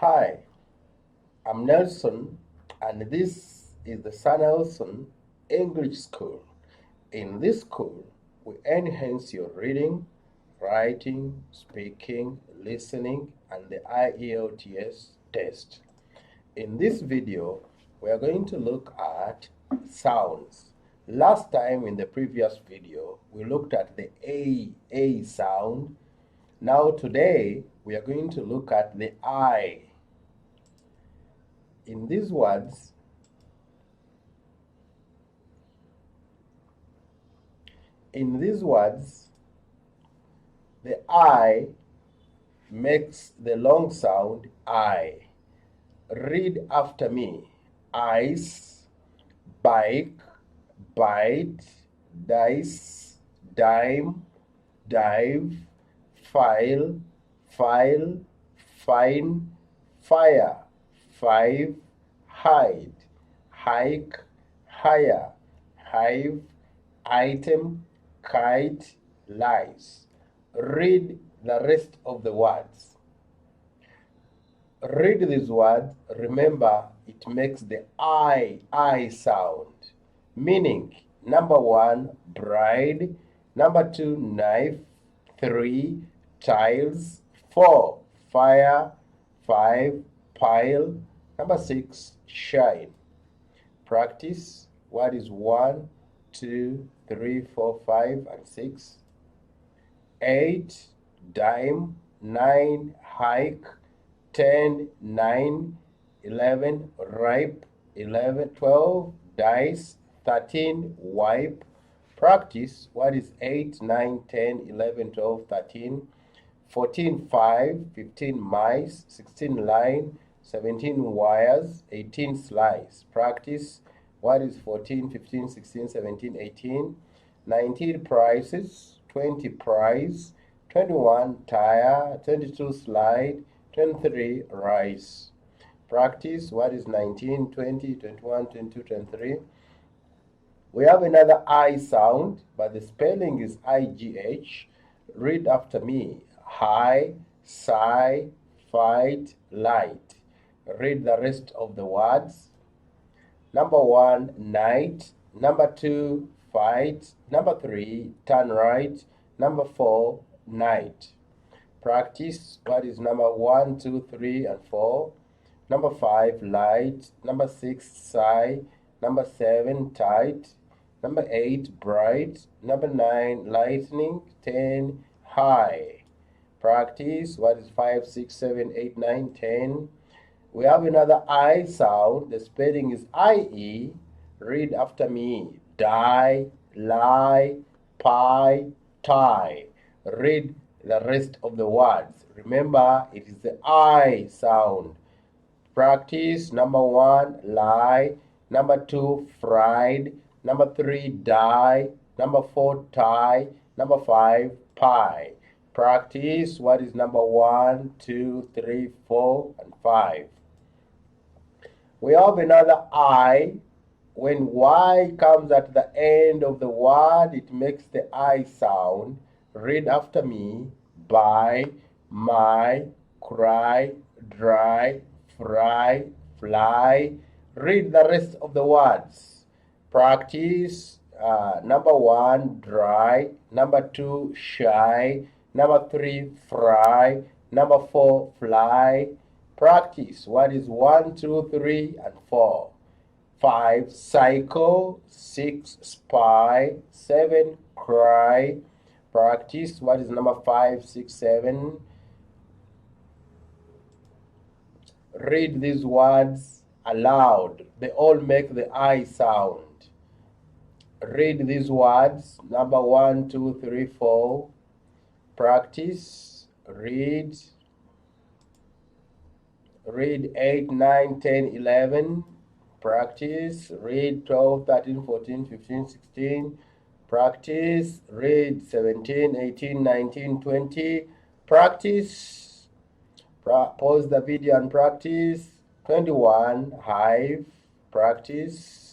Hi, I'm Nelson, and this is the San Nelson English School. In this school, we enhance your reading, writing, speaking, listening, and the IELTS test. In this video, we are going to look at sounds. Last time in the previous video, we looked at the A sound. Now today, we are going to look at the I. In these words, the I makes the long sound I. Read after me. Ice, bike, bite, dice, dime, dive, file, file, fine, fire, five, hide, hike, hire, hive, item, kite, lies. Read the rest of the words. Read these words. Remember, it makes the I sound. Meaning, number 1, bride. Number 2, knife. 3, tiles. 4, fire. 5, pile. Number 6, shine. Practice. What is 1, 2, 3, 4, 5, and 6? 8, dime. 9, hike. 10, 9, 11, ripe. 11, 12, dice. 13, wipe. Practice. What is 8, 9, 10, 11, 12, 13? 14, 5, 15, mice. 16, line. 17, wires. 18, slice. Practice. What is 14, 15, 16, 17, 18? 19, prices. 20, prize. 21, tire. 22, slide. 23, rice. Practice. What is 19, 20, 21, 22, 23? We have another I sound, but the spelling is IGH. Read after me. High, sigh, fight, light. Read the rest of the words. Number 1, night. Number 2, fight. Number 3, turn right. Number 4, night. Practice. What is number 1, 2, 3, and 4? Number 5, light. Number 6, sigh. Number 7, tight. Number 8, bright. Number 9, lightning. 10, high. Practice. What is 5, 6, 7, 8, 9, 10? We have another I sound. The spelling is IE. Read after me. Die, lie, pie, tie. Read the rest of the words. Remember, it is the I sound. Practice. Number 1, lie. Number 2, fried. Number 3, die. Number 4, tie. Number 5, pie. Practice. What is number 1, 2, 3, 4, and 5? We have another I. When Y comes at the end of the word, it makes the I sound. Read after me. Buy, my, cry, dry, fry, fly. Read the rest of the words. Practice. Number 1, dry. Number 2, shy. Number 3, fry. Number 4, fly. Practice. What is 1, 2, 3, and 4? 5, cycle. 6, spy. 7, cry. Practice. What is number 5, 6, 7? Read these words aloud. They all make the I sound. Read these words. Number 1, 2, 3, 4. Practice. Read 8, 9, 10, 11. Practice. Read 12, 13, 14, 15, 16. Practice. Read 17, 18, 19, 20. Practice. Pause the video and practice. 21, hive. Practice.